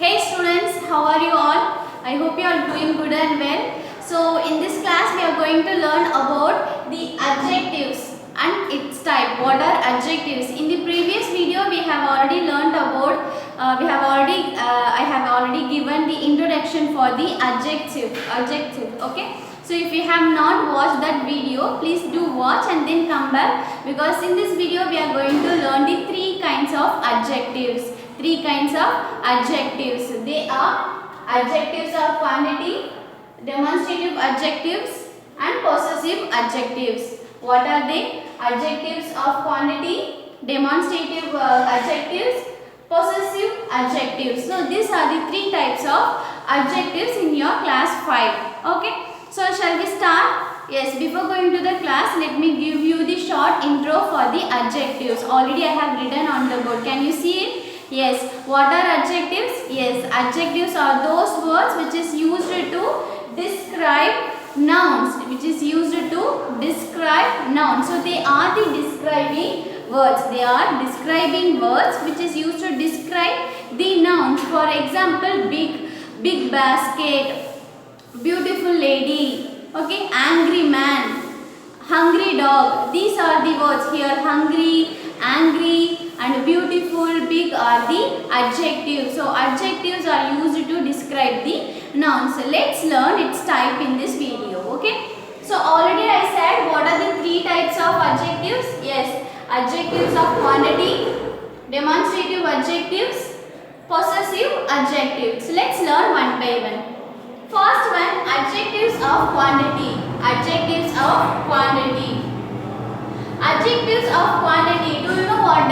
Hey students, how are you all? I hope you are doing good and well. So in this class we are going to learn about the adjectives and its type. What are adjectives? In the previous video we have already learned about I have already given the introduction for the adjective. Okay. So if you have not watched that video, please do watch and then come back, because in this video we are going to learn the three kinds of adjectives. Three kinds of adjectives. They are adjectives of quantity, demonstrative adjectives and possessive adjectives. What are they? Adjectives of quantity, demonstrative adjectives, possessive adjectives. So these are the three types of adjectives in your class 5. Okay. So shall we start? Yes, before going to the class, let me give you the short intro for the adjectives. Already I have written on the board. Can you see it? Yes. What are adjectives? Yes, adjectives are those words which is used to describe nouns. So they are the describing words. They are describing words which is used to describe the nouns. For example, big basket, beautiful lady, okay, angry man, hungry dog. These are the words here. Hungry, angry and beautiful, big are the adjectives. So adjectives are used to describe the nouns. So let's learn its type in this video. Okay. So already I said what are the three types of adjectives. Yes, adjectives of quantity, demonstrative adjectives, possessive adjectives. So let's learn one by one. First one, adjectives of quantity. Adjectives of quantity. Adjectives of quantity. Do you know what?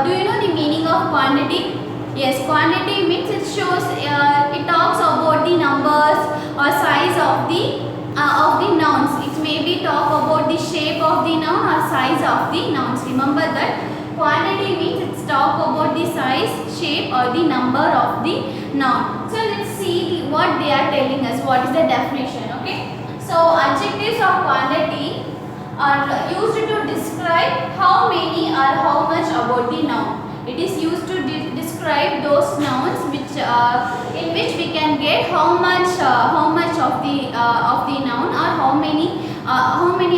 Do you know the meaning of quantity? Yes, quantity means it shows. It talks about the numbers or size of the nouns. It may be talk about the shape of the noun or size of the nouns. Remember that quantity means it's talk about the size, shape or the number of the noun. So let's see what they are telling us. What is the definition? Okay. So adjectives of quantity are used to describe how many or how much about the noun. It is used to describe those nouns which in which we can get how much of the noun or how many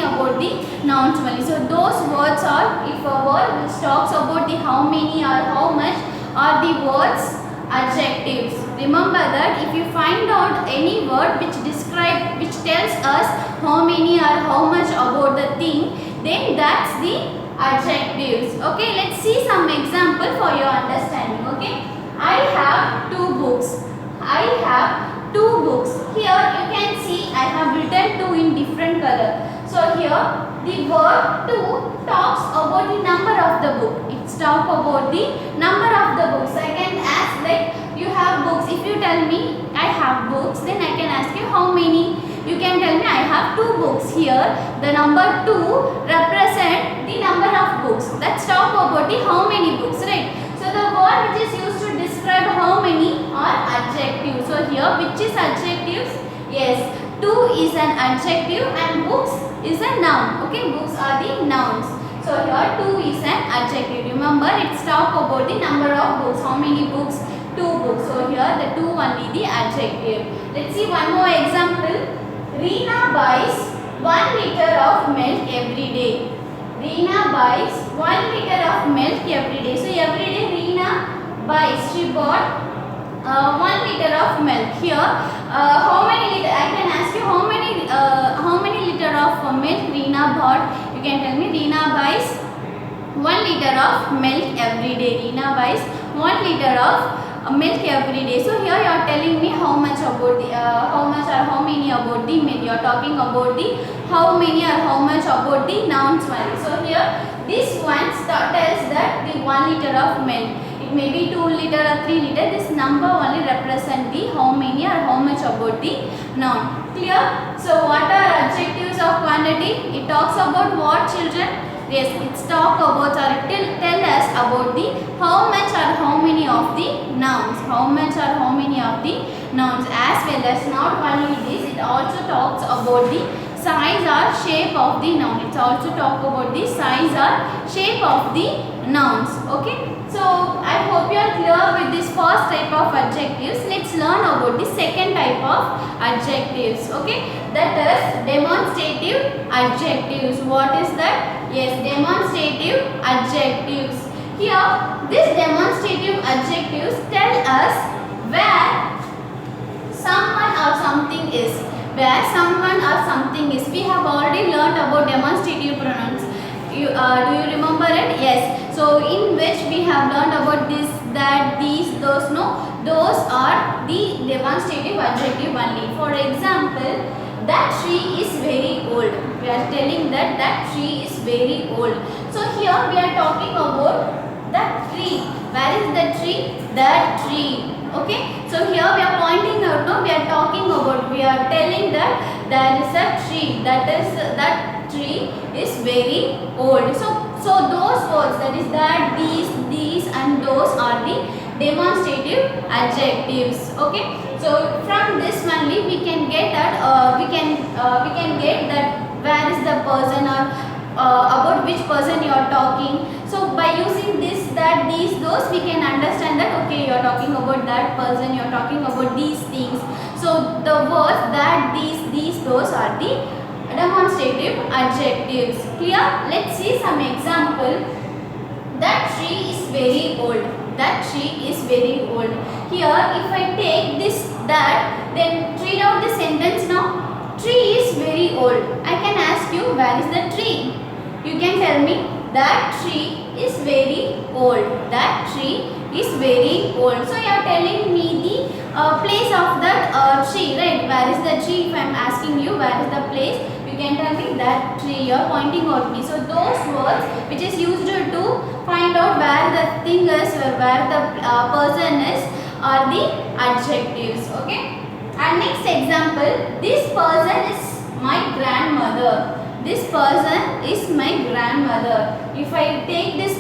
about the nouns only. So those words are, if a word which talks about the how many or how much are the words adjectives. Remember that if you find out any word which tells us how many or how much about the thing, then that's the adjectives. Okay, let's see some example for your understanding. Okay, I have two books. Here you can see I have written two in different color. So here the word two talks about the number of the book. It's talk about the number of the books. I can ask like, you have books. If you tell me I have books, then I can ask you how many. You can tell me I have two books. Here the number 2 represent the number of books. Let's talk about the how many books, right? So the word which is used to describe how many are adjectives. So here which is adjectives? Yes, 2 is an adjective and books is a noun. Okay, books are the nouns. So here 2 is an adjective. Remember, it's talk about the number of books. How many books? 2 books. So here the 2 only the adjective. Let's see one more example. Reena buys 1 liter of milk every day. Reena buys 1 liter of milk every day. So every day Reena buys. She bought 1 liter of milk. Here, how many liter? I can ask you how many liter of milk Reena bought. You can tell me. Reena buys 1 liter of milk every day. Reena buys 1 liter of milk every day. So here you are telling me how much about the how much or how many about the milk. You are talking about the how many or how much about the nouns only. So here this one tells that the 1 liter of milk. It may be 2 liter or 3 liter. This number only represent the how many or how much about the noun. Clear? So what are adjectives of quantity? It talks about what, children? Yes, it's talk about or it tell us about the how much or how many of the nouns. How much or how many of the nouns, as well as not only this, it also talks about the size or shape of the noun. It also talk about the size or shape of the nouns. Okay. So I hope you are clear with this first type of adjectives. Let's learn about the second type of adjectives. Okay, that is demonstrative adjectives. What is that? Yes, demonstrative adjectives. Here, these demonstrative adjectives tell us where someone or something is. Where someone or something is. We have already learned about demonstrative pronouns. Do you remember it? Yes. So in which we have learned about this, that, these, those. No, those are the demonstrative adjective only. For example, that tree is very old. We are telling that that tree is very old. So here we are talking about that tree. Where is the tree? That tree. Okay. So here we are pointing out. No, we are talking about. We are telling that there is a tree. That tree is very old. So those words, that is that, these and those are the demonstrative adjectives. Okay. So from this only we can get that we can get that where is the person, or about which person you are talking. So by using this, that, these, those, we can understand that okay, you are talking about that person, you are talking about these things. So the words that, these, those are the demonstrative adjectives. Clear? Let's see some example. That tree is very old. That tree is very old. Here, if I take this, that, then read out the sentence now. Tree is very old. I can ask you, where is the tree? You can tell me, that tree is very old. That tree is very old. So you are telling me the place of that tree, right? Where is the tree? If I am asking you, where is the place? You can tell me that tree. You are pointing out me. So those words which is used to find out where the thing is, or where the person is, are the adjectives. Okay. And next example, this person is my grandmother. This person is my grandmother. If I take this,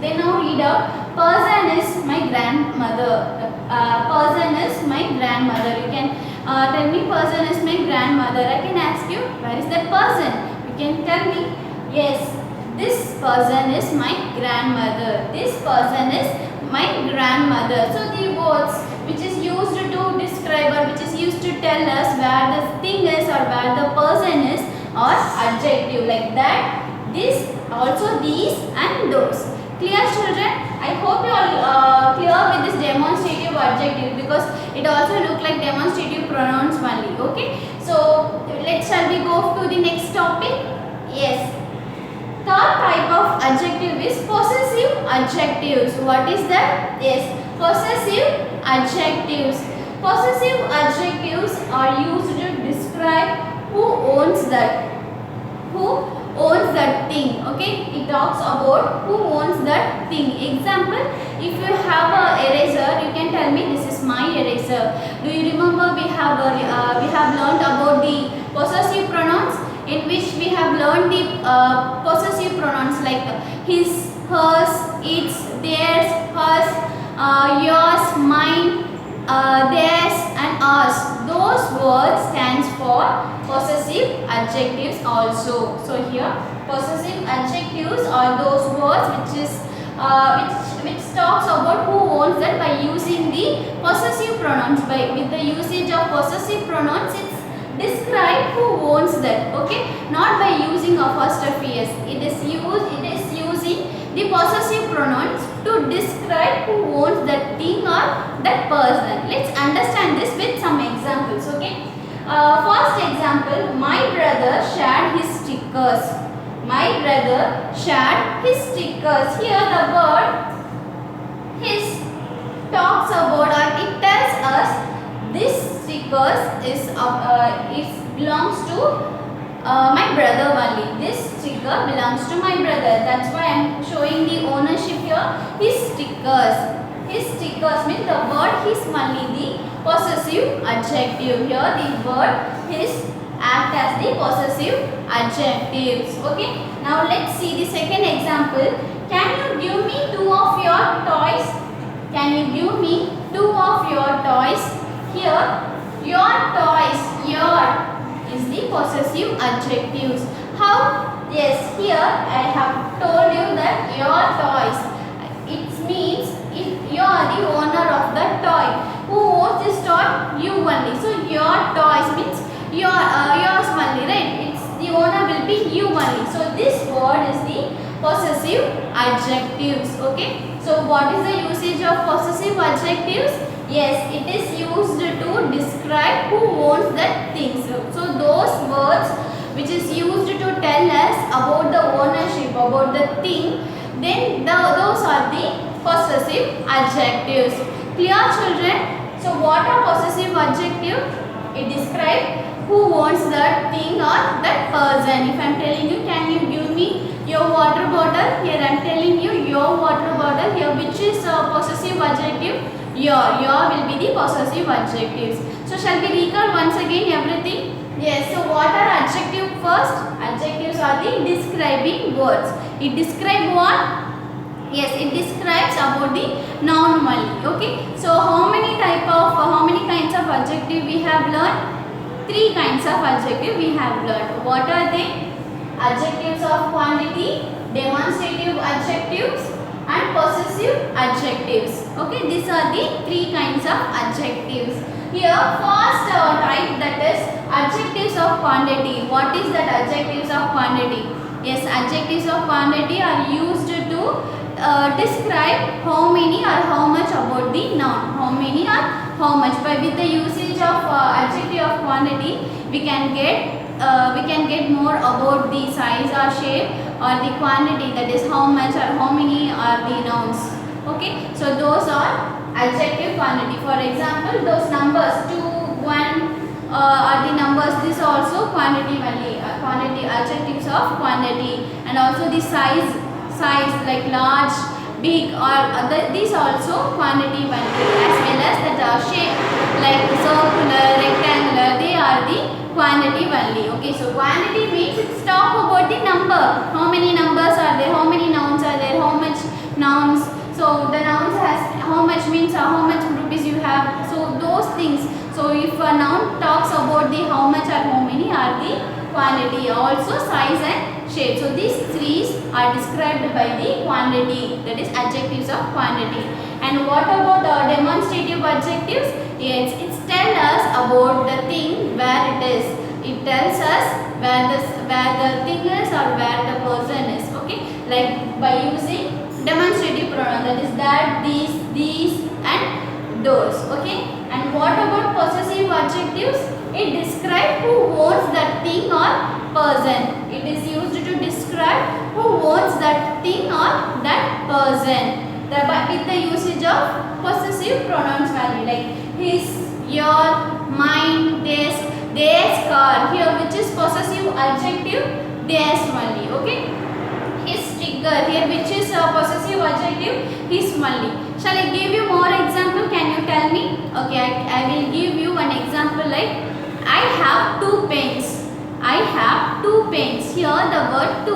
then now read out, person is my grandmother. Person is my grandmother. You can tell me, person is my grandmother. I can ask you, where is that person? You can tell me, yes, this person is my grandmother. This person is my grandmother. So the words which is used to describe, or which is used to tell us where the thing is or where the person is, or adjective, like that, this, also these and those. Clear, children? I hope you are clear with this demonstrative adjective, because it also look like demonstrative pronouns only. Okay. So shall we go to the next topic? Yes. Third type of adjective is possessive adjectives. What is that? Yes, possessive adjectives. Possessive adjectives are used to describe who owns that. Who owns that thing. Okay, it talks about who owns that thing. Example, if you have a eraser, you can tell me, this is my eraser. Do you remember we have learned about the possessive pronouns, in which we have learned the possessive pronouns like his, hers, its, theirs, hers, yours, mine, theirs and ours. Those words stands for possessive adjectives also. So here possessive adjectives are those words which is which talks about who owns that by using the possessive pronouns. With the usage of possessive pronouns, it's describe who owns that. Okay, not by using apostrophes. It is using the possessive pronouns to describe who owns that thing or that person. Let's understand this with some examples. Okay. First example, my brother shared his stickers. My brother shared his stickers. Here the word his talks about, or it tells us this stickers is it belongs to my brother only. This sticker belongs to my brother. That's why I am showing the ownership here. His stickers. His stickers means the word his only the possessive adjective. Here the word his act as the possessive adjectives. Okay. Now let's see the second example. Can you give me two of your toys? Can you give me two of your toys? Here your toys, your is the possessive adjectives. How? Yes, here I have told you that your toys. It means if you are the owner of the toy. Who owns this toy? You only. So your toys means yours only, right? It's the owner will be you only. So this word is the possessive adjectives. Okay. So what is the usage of possessive adjectives? Yes, it is used to describe who owns that thing. So those words which is used to tell us about the ownership, about the thing, then those are the possessive adjectives. Clear, children? So what are possessive adjectives? It describes who owns that thing or that person. If I am telling you, can you give me your water bottle? Here I am telling you your water bottle. Here which is possessive adjective? Your will be the possessive adjectives. So shall we recall once again everything? Yes. So what are adjective first? Adjectives are the describing words. It describes what? Yes, it describes about the noun only. Okay. So how many kinds of adjective we have learned? 3 kinds of adjective we have learned. What are they? Adjectives of quantity, demonstrative adjectives and possessive adjectives. Okay, these are the 3 kinds of adjectives. Here first type, that is adjectives of quantity. What is that adjectives of quantity? Yes, adjectives of quantity are used to describe how many or how much about the noun. How many or how much. By with the usage of adjective of quantity, we can get more about the size or shape or the quantity, that is how much or how many are the nouns. Okay, so those are adjective quantity. For example, those numbers 2, 1 are the numbers. This also quantity only. Quantity, adjectives of quantity. And also the size like large, big or other, these also quantity only. As well as that shape like circular, rectangular, they are the quantity only. Okay, so quantity means it's talk about the number. How many numbers are there? How many nouns are there? How much nouns? So the nouns has how much means how much rupees you have. So those things. So if a noun talks about the how much or how many are the quantity. Also size and shape. So these 3 are described by the quantity, that is adjectives of quantity. And what about demonstrative adjectives? Yes, it tells us about the thing where it is. It tells us where the thing is or where the person is. Okay, like by using demonstrative pronoun, that is that, these and those. Okay, and what about possessive adjectives? It describes who owns that thing or person. It is used to describe who owns that thing or that person. With the usage of possessive pronouns value, like his, your, mine, theirs, car. Here which is possessive adjective? Theirs only. Okay. His sticker. Here which is possessive adjective? His only. Shall I give you more example? Can you tell me? Okay, I will give you one example like I have 2 pens. I have 2 pens. Here the word 2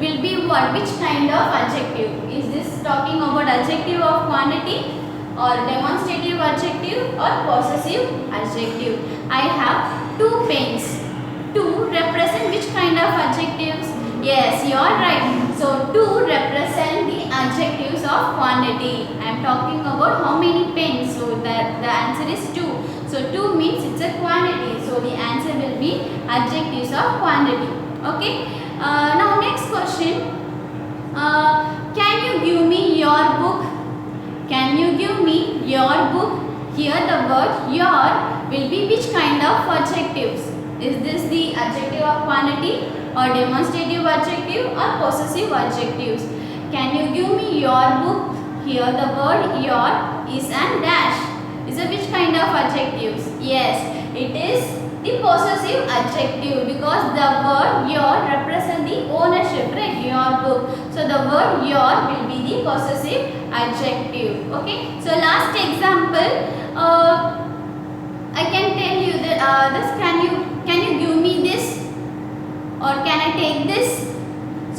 will be what? Which kind of adjective? Is this talking about adjective of quantity or demonstrative adjective or possessive adjective? I have 2 pens. 2 represent which kind of adjectives? Yes, you are right. So 2 represent the adjectives of quantity. I am talking about how many pens. So the answer is 2. So 2 means it's a quantity. So the answer will be adjectives of quantity. Okay. Now next question. Can you give me your book? Can you give me your book? Here the word your will be which kind of adjectives? Is this the adjective of quantity or demonstrative adjective or possessive adjectives? Can you give me your book? Here the word your is an dash. Is it which kind of adjectives? Yes, it is the possessive adjective because the word your represents the ownership, right? Your book. So the word your will be the possessive adjective. Okay. So last example, I can tell you that this can you give me this or can I take this?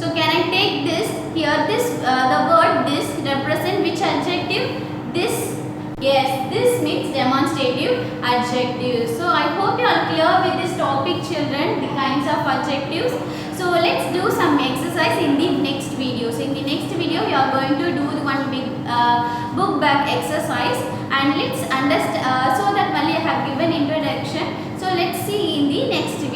So can I take this? Here this the word this represent which adjective? This. Yes, this means demonstrative adjectives. So I hope you are clear with this topic, children, the kinds of adjectives. So let's do some exercise in the next video. So in the next video, you are going to do one big book back exercise, and let's understand. So that only I have given introduction. So let's see in the next video.